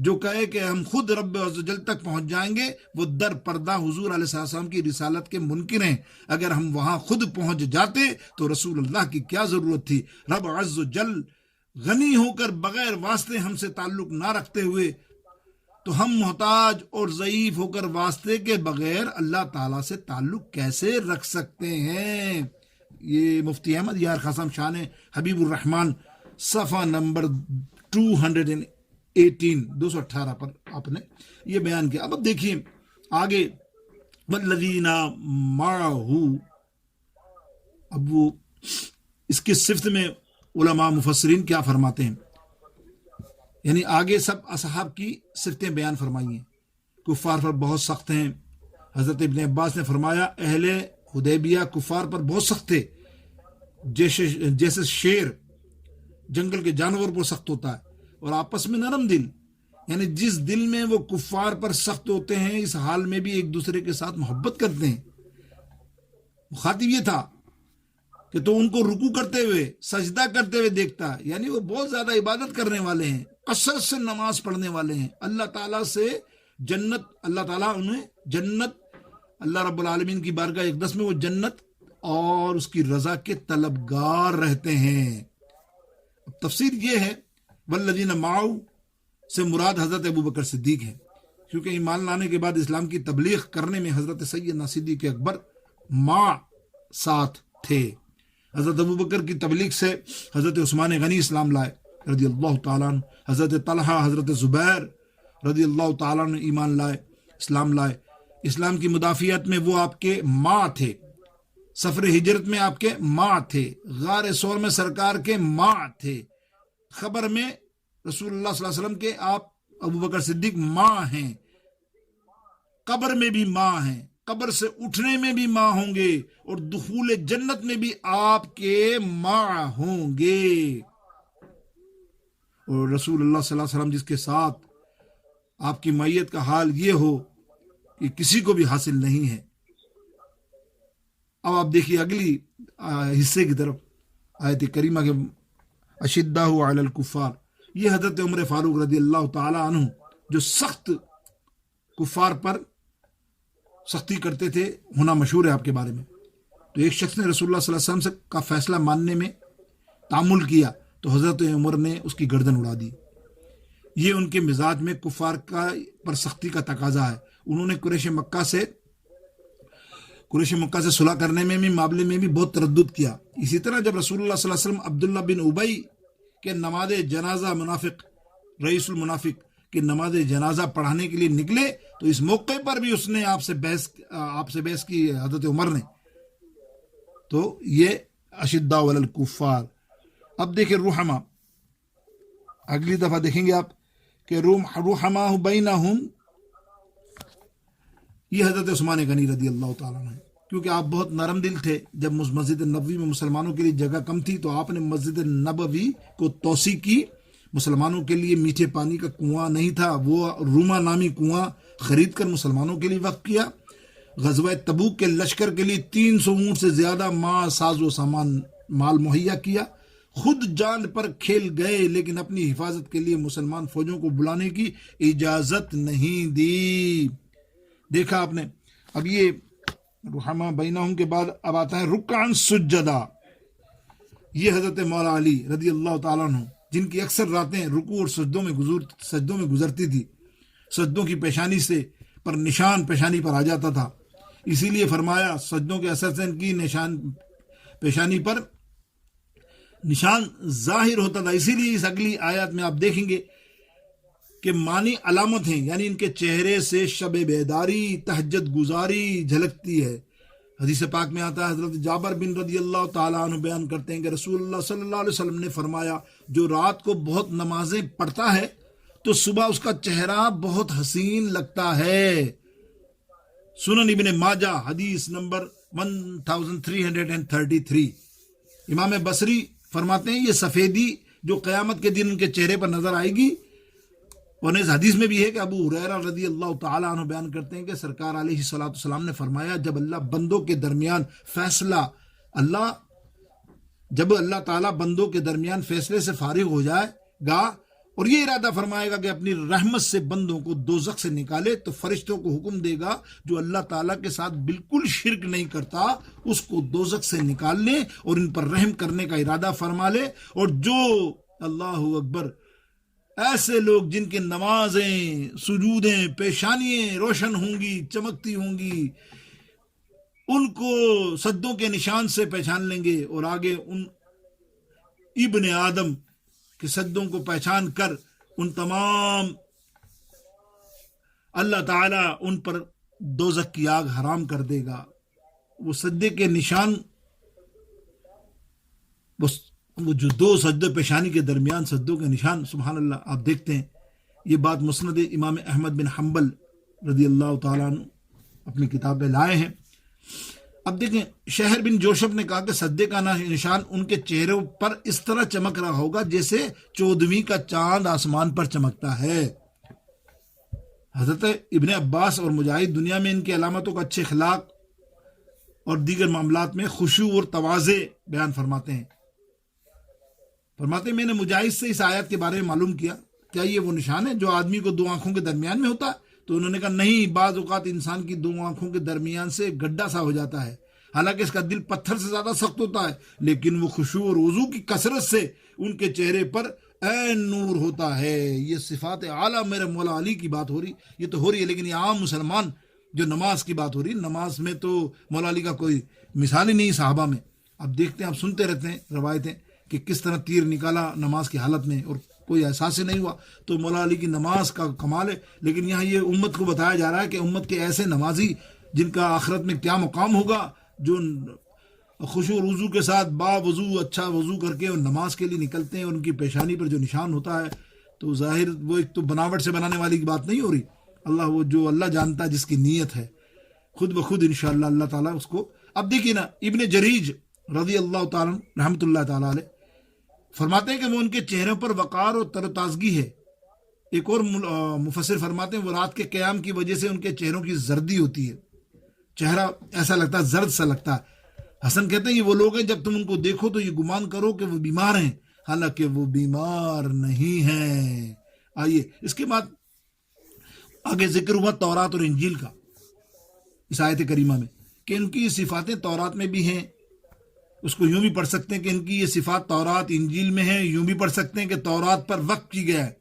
جو کہے کہ ہم خود رب عزوجل تک پہنچ جائیں گے وہ در پردہ حضور علیہ السلام کی رسالت کے منکر ہیں. اگر ہم وہاں خود پہنچ جاتے تو رسول اللہ کی کیا ضرورت تھی. رب عزوجل غنی ہو کر بغیر واسطے ہم سے تعلق نہ رکھتے ہوئے تو ہم محتاج اور ضعیف ہو کر واسطے کے بغیر اللہ تعالیٰ سے تعلق کیسے رکھ سکتے ہیں. یہ مفتی احمد یار خاصم شان حبیب الرحمان صفحہ نمبر 218 پر آپ نے یہ بیان کیا. اب دیکھیے آگے والذین معہ، اب وہ اس کی صفت میں علماء مفسرین کیا فرماتے ہیں، یعنی آگے سب اصحاب کی صفتیں بیان فرمائی ہیں. کفار پر بہت سخت ہیں. حضرت ابن عباس نے فرمایا اہل حدیبیہ کفار پر بہت سخت تھے، جیسے شیر جنگل کے جانور پر سخت ہوتا ہے، اور آپس میں نرم دل، یعنی جس دل میں وہ کفار پر سخت ہوتے ہیں اس حال میں بھی ایک دوسرے کے ساتھ محبت کرتے ہیں. مخاطب یہ تھا کہ تو ان کو رکوع کرتے ہوئے سجدہ کرتے ہوئے دیکھتا، یعنی وہ بہت زیادہ عبادت کرنے والے ہیں، کثرت سے نماز پڑھنے والے ہیں، اللہ تعالیٰ سے جنت، اللہ تعالیٰ انہیں جنت، اللہ رب العالمین کی بارگاہ اقدس میں وہ جنت اور اس کی رضا کے طلبگار رہتے ہیں. اب تفسیر یہ ہے والذین معہ سے مراد حضرت ابوبکر صدیق ہے، کیونکہ ایمان لانے کے بعد اسلام کی تبلیغ کرنے میں حضرت سیدنا صدیق اکبر مع ساتھ تھے. حضرت ابوبکر کی تبلیغ سے حضرت عثمان غنی اسلام لائے رضی اللہ تعالیٰ عنہ، حضرت طلحہ، حضرت زبیر رضی اللہ تعالیٰ عنہ ایمان لائے، اسلام لائے. اسلام کی مدافعت میں وہ آپ کے ماں تھے، سفر ہجرت میں آپ کے ماں تھے، غار ثور میں سرکار کے ماں تھے، خبر میں رسول اللہ صلی اللہ علیہ وسلم کے آپ ابوبکر صدیق ماں ہیں، قبر میں بھی ماں ہیں، قبر سے اٹھنے میں بھی ماں ہوں گے، اور دخول جنت میں بھی آپ کے ماں ہوں گے. اور رسول اللہ صلی اللہ علیہ وسلم جس کے ساتھ آپ کی معیت کا حال یہ ہو کہ کسی کو بھی حاصل نہیں ہے. اب آپ دیکھیے اگلی حصے کی طرف، آیت کریمہ کے اشدہ علی الکفار، یہ حضرت عمر فاروق رضی اللہ تعالی عنہ جو سخت کفار پر سختی کرتے تھے ہونا مشہور ہے آپ کے بارے میں. تو ایک شخص نے رسول اللہ صلی اللہ علیہ وسلم کا فیصلہ ماننے میں تعامل کیا تو حضرت عمر نے اس کی گردن اڑا دی. یہ ان کے مزاج میں کفار کا پر سختی کا تقاضا ہے. انہوں نے قریش مکہ سے صلح کرنے میں بھی معاملے میں بھی بہت تردد کیا. اسی طرح جب رسول اللہ صلی اللہ علیہ وسلم عبداللہ بن ابی کے نماز جنازہ منافق رئیس المنافق کی نماز جنازہ پڑھانے کے لیے نکلے تو اس موقع پر بھی اس نے آپ سے بحث کی حضرت عمر نے. تو یہ اشدہ علی الکفار. اب دیکھیں رحمہ، اگلی دفعہ دیکھیں گے آپ کہ رحمہ بینہم، یہ حضرت عثمان غنی رضی اللہ تعالیٰ عنہ، کیونکہ آپ بہت نرم دل تھے. جب مسجد نبوی میں مسلمانوں کے لیے جگہ کم تھی تو آپ نے مسجد نبوی کو توسیع کی. مسلمانوں کے لیے میٹھے پانی کا کنواں نہیں تھا، وہ روما نامی کنواں خرید کر مسلمانوں کے لیے وقف کیا. غزوہ تبوک کے لشکر کے لیے 300 اونٹ سے زیادہ ساز و سامان مال مہیا کیا. خود جان پر کھیل گئے لیکن اپنی حفاظت کے لیے مسلمان فوجوں کو بلانے کی اجازت نہیں دی. دیکھا آپ نے. اب یہ رحمہ بینہم کے بعد اب آتا ہے رکعن سجدہ. یہ حضرت مولا علی رضی اللہ تعالیٰ عنہ جن کی اکثر راتیں رکوع اور سجدوں میں گزرتی تھی، سجدوں کی پیشانی سے پر نشان پیشانی پر آ جاتا تھا، اسی لیے فرمایا سجدوں کے اثر سے ان کی پیشانی پر نشان ظاہر ہوتا تھا. اسی لیے اس اگلی آیات میں آپ دیکھیں گے کہ معنی علامت ہیں، یعنی ان کے چہرے سے شب بیداری، تہجد گزاری جھلکتی ہے. حدیث پاک میں آتا ہے، حضرت جابر بن رضی اللہ تعالیٰ عنہ بیان کرتے ہیں کہ رسول اللہ صلی اللہ علیہ وسلم نے فرمایا جو رات کو بہت نمازیں پڑھتا ہے تو صبح اس کا چہرہ بہت حسین لگتا ہے. سنن ابن ماجہ حدیث نمبر 1333. امام بصری فرماتے ہیں یہ سفیدی جو قیامت کے دن ان کے چہرے پر نظر آئے گی. اور اس حدیث میں بھی ہے کہ ابو ہریرہ رضی اللہ تعالیٰ عنہ بیان کرتے ہیں کہ سرکار علیہ الصلوۃ والسلام نے فرمایا جب اللہ تعالیٰ بندوں کے درمیان فیصلے سے فارغ ہو جائے گا اور یہ ارادہ فرمائے گا کہ اپنی رحمت سے بندوں کو دوزخ سے نکالے، تو فرشتوں کو حکم دے گا جو اللہ تعالیٰ کے ساتھ بالکل شرک نہیں کرتا اس کو دوزخ سے نکال لے اور ان پر رحم کرنے کا ارادہ فرما لے. اور جو اللہ اکبر ایسے لوگ جن کے نمازیں، سجودیں، پیشانیاں روشن ہوں گی، چمکتی ہوں گی، ان کو سجدوں کے نشان سے پہچان لیں گے، اور آگے ان ابن آدم کے سجدوں کو پہچان کر ان تمام اللہ تعالیٰ ان پر دوزخ کی آگ حرام کر دے گا. وہ سجدے کے نشان، وہ جو دو سجدے پیشانی کے درمیان سجدوں کے نشان، سبحان اللہ، آپ دیکھتے ہیں. یہ بات مسند امام احمد بن حنبل رضی اللہ تعالیٰ عنہ اپنی کتاب میں لائے ہیں. اب دیکھیں، شہر بن جوشب نے کہا کہ سجدے کا نشان ان کے چہروں پر اس طرح چمک رہا ہوگا جیسے 14ویں کا چاند آسمان پر چمکتا ہے. حضرت ابن عباس اور مجاہد دنیا میں ان کی علامتوں کا اچھے اخلاق اور دیگر معاملات میں خشوع اور تواضع بیان فرماتے ہیں. فرماتے ہیں میں نے مجاہد سے اس آیت کے بارے میں معلوم کیا، کیا یہ وہ نشان ہے جو آدمی کو دو آنکھوں کے درمیان میں ہوتا ہے؟ تو انہوں نے کہا نہیں، بعض اوقات انسان کی دو آنکھوں کے درمیان سے گڈھا سا ہو جاتا ہے، حالانکہ اس کا دل پتھر سے زیادہ سخت ہوتا ہے، لیکن وہ خشوع اور وضو کی کثرت سے ان کے چہرے پر عین نور ہوتا ہے. یہ صفات اعلیٰ میرے مولا علی کی بات ہو رہی، یہ تو ہو رہی ہے، لیکن یہ عام مسلمان جو نماز کی بات ہو رہی، نماز میں تو مولا علی کا کوئی مثال ہی نہیں صحابہ میں. اب دیکھتے ہیں، آپ سنتے رہتے ہیں روایتیں کہ کس طرح تیر نکالا نماز کی حالت میں اور کوئی احساس ہی نہیں ہوا. تو مولا علی کی نماز کا کمال ہے. لیکن یہاں یہ امت کو بتایا جا رہا ہے کہ امت کے ایسے نمازی جن کا آخرت میں کیا مقام ہوگا، جو خشوع و وضو کے ساتھ با وضو، اچھا وضو کر کے اور نماز کے لیے نکلتے ہیں، اور ان کی پیشانی پر جو نشان ہوتا ہے، تو ظاہر وہ ایک تو بناوٹ سے بنانے والی کی بات نہیں ہو رہی. اللہ، وہ جو اللہ جانتا ہے جس کی نیت ہے، خود بخود انشاءاللہ اللہ تعالیٰ اس کو. اب دیکھیے نا، ابن جریج رضی اللہ تعالیٰ رحمۃ اللہ تعالیٰ علیہ فرماتے ہیں کہ وہ ان کے چہروں پر وقار اور تر و تازگی ہے. ایک اور مفسر فرماتے ہیں وہ رات کے قیام کی وجہ سے ان کے چہروں کی زردی ہوتی ہے، چہرہ ایسا لگتا ہے، زرد سا لگتا ہے. حسن کہتے ہیں یہ وہ لوگ ہیں جب تم ان کو دیکھو تو یہ گمان کرو کہ وہ بیمار ہیں، حالانکہ وہ بیمار نہیں ہیں. آئیے اس کے بعد آگے ذکر ہوا تورات اور انجیل کا اس آیت کریمہ میں، کہ ان کی صفاتیں تورات میں بھی ہیں. اس کو یوں بھی پڑھ سکتے ہیں کہ ان کی یہ صفات تورات انجیل میں ہیں، یوں بھی پڑھ سکتے ہیں کہ تورات پر وقف کی گیا ہے،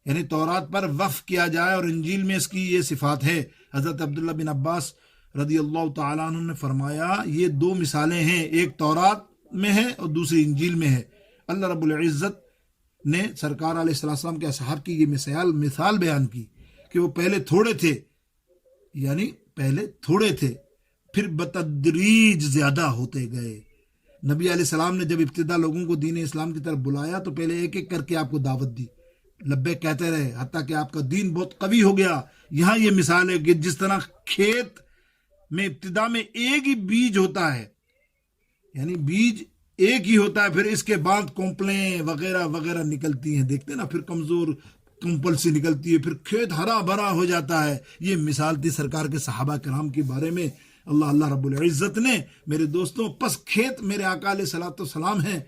یعنی تورات پر وقف کیا جائے اور انجیل میں اس کی یہ صفات ہے. حضرت عبداللہ بن عباس رضی اللہ تعالیٰ عنہ نے فرمایا یہ دو مثالیں ہیں، ایک تورات میں ہے اور دوسری انجیل میں ہے. اللہ رب العزت نے سرکار علیہ السلام کے اصحاب کی یہ مثال بیان کی کہ وہ پہلے تھوڑے تھے، یعنی پہلے تھوڑے تھے، پھر بتدریج زیادہ ہوتے گئے. نبی علیہ السلام نے جب ابتدا لوگوں کو دین اسلام کی طرف بلایا تو پہلے ایک ایک کر کے آپ کو دعوت دی، لبیک کہتے رہے، حتیٰ کہ آپ کا دین بہت قوی ہو گیا. یہاں یہ مثال ہے کہ جس طرح کھیت میں ابتدا میں ایک ہی بیج ہوتا ہے، یعنی بیج ایک ہی ہوتا ہے، پھر اس کے بعد کمپلیں وغیرہ وغیرہ نکلتی ہیں، دیکھتے ہیں نا، پھر کمزور کمپل سی نکلتی ہے، پھر کھیت ہرا بھرا ہو جاتا ہے. یہ مثال تھی سرکار کے صحابہ کرام کے بارے میں. اللہ رب العزت نے میرے دوستوں، پس کھیت میرے آقا علیہ الصلوۃ والسلام ہیں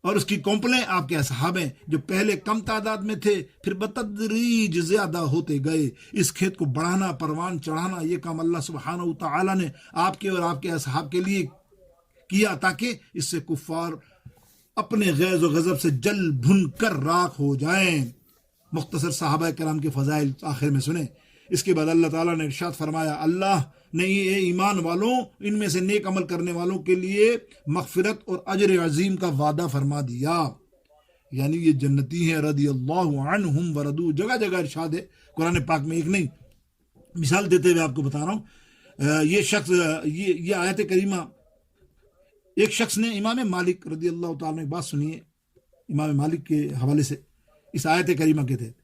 اور اس کی کمپلیں آپ کے اصحاب ہیں، جو پہلے کم تعداد میں تھے پھر بتدریج زیادہ ہوتے گئے. اس کھیت کو بڑھانا، پروان چڑھانا، یہ کام اللہ سبحانہ و تعالیٰ نے آپ کے اور آپ کے اصحاب کے لیے کیا تاکہ اس سے کفار اپنے غیظ و غضب سے جل بھن کر راکھ ہو جائیں. مختصر صحابہ کرام کے فضائل آخر میں سنیں. اس کے بعد اللہ تعالیٰ نے ارشاد فرمایا، اللہ نے اے ایمان والوں، ان میں سے نیک عمل کرنے والوں کے لیے مغفرت اور اجر عظیم کا وعدہ فرما دیا، یعنی یہ جنتی ہیں، رضی اللہ عنہم ورضوا. جگہ جگہ ارشاد ہے قرآن پاک میں، ایک نہیں، مثال دیتے ہوئے آپ کو بتا رہا ہوں. یہ شخص، یہ آیت کریمہ، ایک شخص نے امام مالک رضی اللہ تعالیٰ نے بات سنیے امام مالک کے حوالے سے اس آیت کریمہ کے تحت.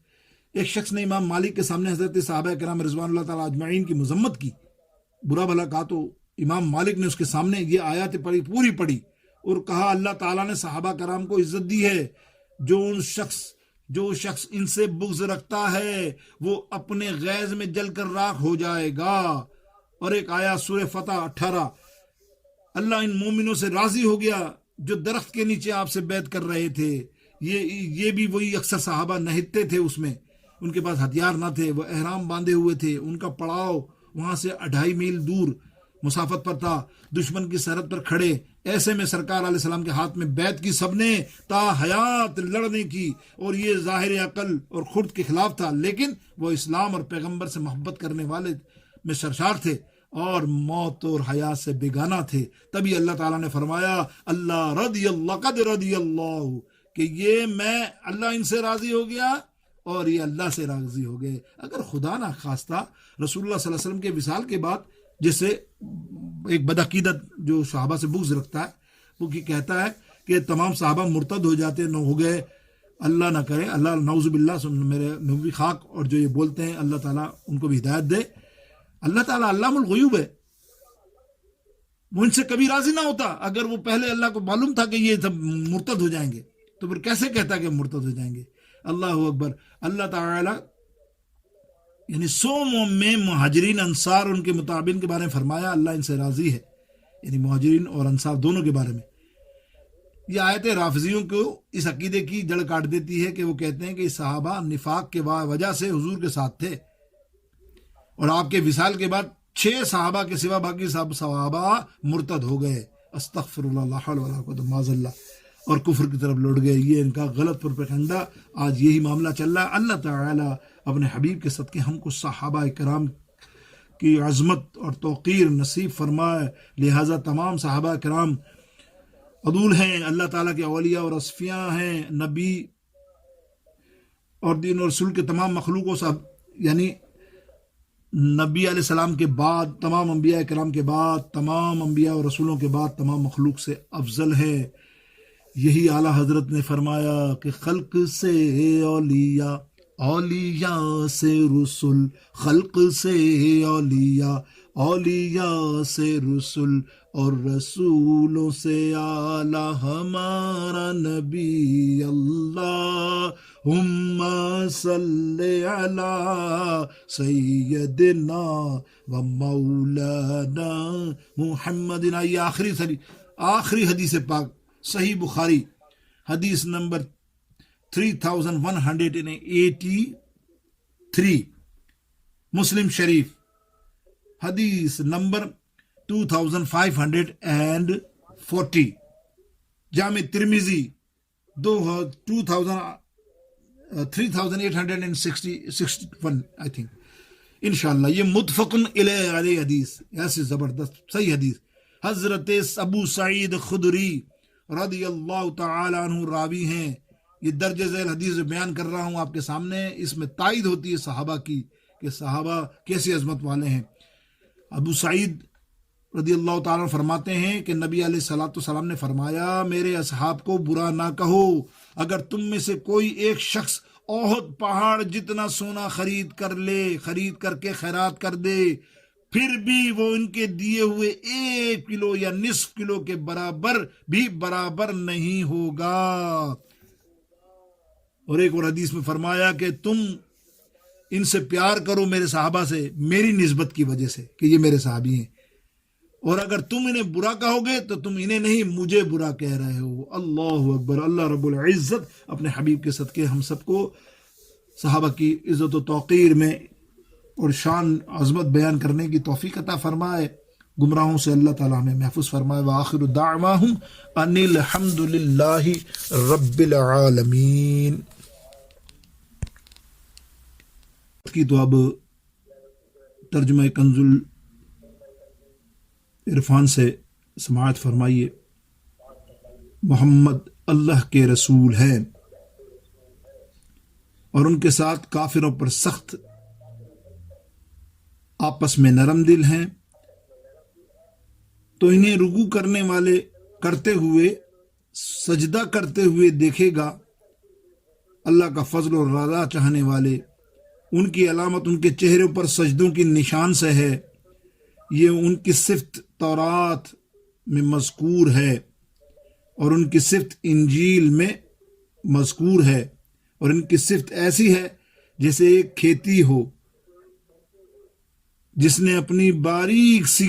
ایک شخص نے امام مالک کے سامنے حضرت صحابہ کرام رضوان اللہ تعالیٰ اجمعین کی مذمت کی، برا بھلا کہا، تو امام مالک نے اس کے سامنے یہ آیات پوری پڑھی اور کہا اللہ تعالیٰ نے صحابہ کرام کو عزت دی ہے، جو شخص ان سے بغض رکھتا ہے وہ اپنے غیظ میں جل کر راکھ ہو جائے گا. اور ایک آیات سورہ فتح 18، اللہ ان مومنوں سے راضی ہو گیا جو درخت کے نیچے آپ سے بیعت کر رہے تھے، یہ بھی وہی اکثر صحابہ نہتے تھے اس میں، ان کے پاس ہتھیار نہ تھے، وہ احرام باندھے ہوئے تھے، ان کا پڑاؤ وہاں سے 2.5 میل دور مسافت پر تھا، دشمن کی سرحد پر کھڑے، ایسے میں سرکار علیہ السلام کے ہاتھ میں بیعت کی سب نے تا حیات لڑنے کی، اور یہ ظاہر عقل اور خرد کے خلاف تھا، لیکن وہ اسلام اور پیغمبر سے محبت کرنے والے میں سرشار تھے اور موت اور حیات سے بیگانہ تھے۔ تبھی اللہ تعالیٰ نے فرمایا اللہ رضی اللہ قد رضی اللہ، کہ یہ میں اللہ ان سے راضی ہو گیا اور یہ اللہ سے راضی ہو گئے۔ اگر خدا نہ خواستہ رسول اللہ صلی اللہ علیہ وسلم کے وصال کے بعد، جسے ایک بدعقیدت جو صحابہ سے بغض رکھتا ہے وہ کہتا ہے کہ تمام صحابہ مرتد ہو جاتے نہ ہو گئے، اللہ نہ کرے، اللہ نعوذ باللہ میرے نبی خاک، اور جو یہ بولتے ہیں اللہ تعالیٰ ان کو بھی ہدایت دے۔ اللہ تعالیٰ علام الغیوب ہے، وہ ان سے کبھی راضی نہ ہوتا۔ اگر وہ پہلے اللہ کو معلوم تھا کہ یہ سب مرتد ہو جائیں گے تو پھر کیسے کہتا کہ مرتد ہو جائیں گے؟ اللہ اکبر۔ اللہ تعالیٰ یعنی 100 میں مہاجرین انصار ان کے متابعین کے بارے میں فرمایا اللہ ان سے راضی ہے، یعنی مہاجرین اور انصار دونوں کے بارے میں۔ یہ آیت رافضیوں کو اس عقیدے کی جڑ کاٹ دیتی ہے کہ وہ کہتے ہیں کہ صحابہ نفاق کے وجہ سے حضور کے ساتھ تھے، اور آپ کے وصال کے بعد 6 صحابہ کے سوا باقی صحابہ مرتد ہو گئے، استغفر اللہ، لا حول ولا قوت معاذ اللہ، اور کفر کی طرف لوٹ گئے۔ یہ ان کا غلط پروپیگنڈا، آج یہی معاملہ چل رہا ہے۔ اللہ تعالیٰ اپنے حبیب کے صدقے ہم کو صحابہ کرام کی عظمت اور توقیر نصیب فرمائے۔ لہٰذا تمام صحابہ کرام عدول ہیں، اللہ تعالیٰ کے اولیاء اور اصفیاء ہیں، نبی اور دین اور رسول کے تمام مخلوقوں سے، یعنی نبی علیہ السلام کے بعد، تمام انبیاء کرام کے بعد، تمام انبیاء اور رسولوں کے بعد تمام مخلوق سے افضل ہے۔ یہی اعلیٰ حضرت نے فرمایا کہ خلق سے اولیاء، اولیاء سے رسول، خلق سے اولیاء، اولیاء سے رسول، اور رسولوں سے اعلیٰ ہمارا نبی۔ اللہم صلی علی سیدنا و مولانا محمد۔ آئیے آخری حدیث پاک، صحیح بخاری حدیث نمبر 3183، مسلم شریف حدیث number 2540، Jama Tirmidhi 3861 I think, انشاءاللہ یہ متفقن علیہ حدیث، ایسی زبردست صحیح حدیث۔ حضرت ابو سعید خدری رضی اللہ تعالی عنہ راوی ہیں۔ یہ درج ذیل حدیث بیان کر رہا ہوں آپ کے سامنے، اس میں تائید ہوتی ہے صحابہ کی کہ صحابہ کیسی عظمت والے ہیں۔ ابو سعید رضی اللہ تعالیٰ فرماتے ہیں کہ نبی علیہ الصلوۃ والسلام نے فرمایا میرے اصحاب کو برا نہ کہو، اگر تم میں سے کوئی ایک شخص احد پہاڑ جتنا سونا خرید کر کے خیرات کر دے، پھر بھی وہ ان کے دیے ہوئے 1 کلو یا نصف کلو کے برابر نہیں ہوگا۔ اور ایک اور حدیث میں فرمایا کہ تم ان سے پیار کرو میرے صحابہ سے میری نسبت کی وجہ سے کہ یہ میرے صحابی ہیں، اور اگر تم انہیں برا کہو گے تو تم انہیں نہیں مجھے برا کہہ رہے ہو۔ اللہ اکبر۔ اللہ رب العزت اپنے حبیب کے صدقے ہم سب کو صحابہ کی عزت و توقیر میں اور شان عظمت بیان کرنے کی توفیق عطا فرمائے، گمراہوں سے اللہ تعالیٰ ہمیں محفوظ فرمائے۔ وآخر دعواہم ان الحمد للہ رب العالمین۔ کی تو اب ترجمہ کنز عرفان سے سماعت فرمائیے۔ محمد اللہ کے رسول ہیں اور ان کے ساتھ کافروں پر سخت، آپس میں نرم دل ہیں، تو انہیں رکوع کرنے والے کرتے ہوئے، سجدہ کرتے ہوئے دیکھے گا۔ اللہ کا فضل اور رضا چاہنے والے، ان کی علامت ان کے چہروں پر سجدوں کی نشان سے ہے، یہ ان کی صفت تورات میں مذکور ہے اور ان کی صفت انجیل میں مذکور ہے، اور ان کی صفت ایسی ہے جیسے ایک کھیتی ہو جس نے اپنی باریک سی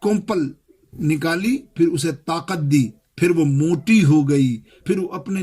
کونپل نکالی، پھر اسے طاقت دی، پھر وہ موٹی ہو گئی، پھر وہ اپنے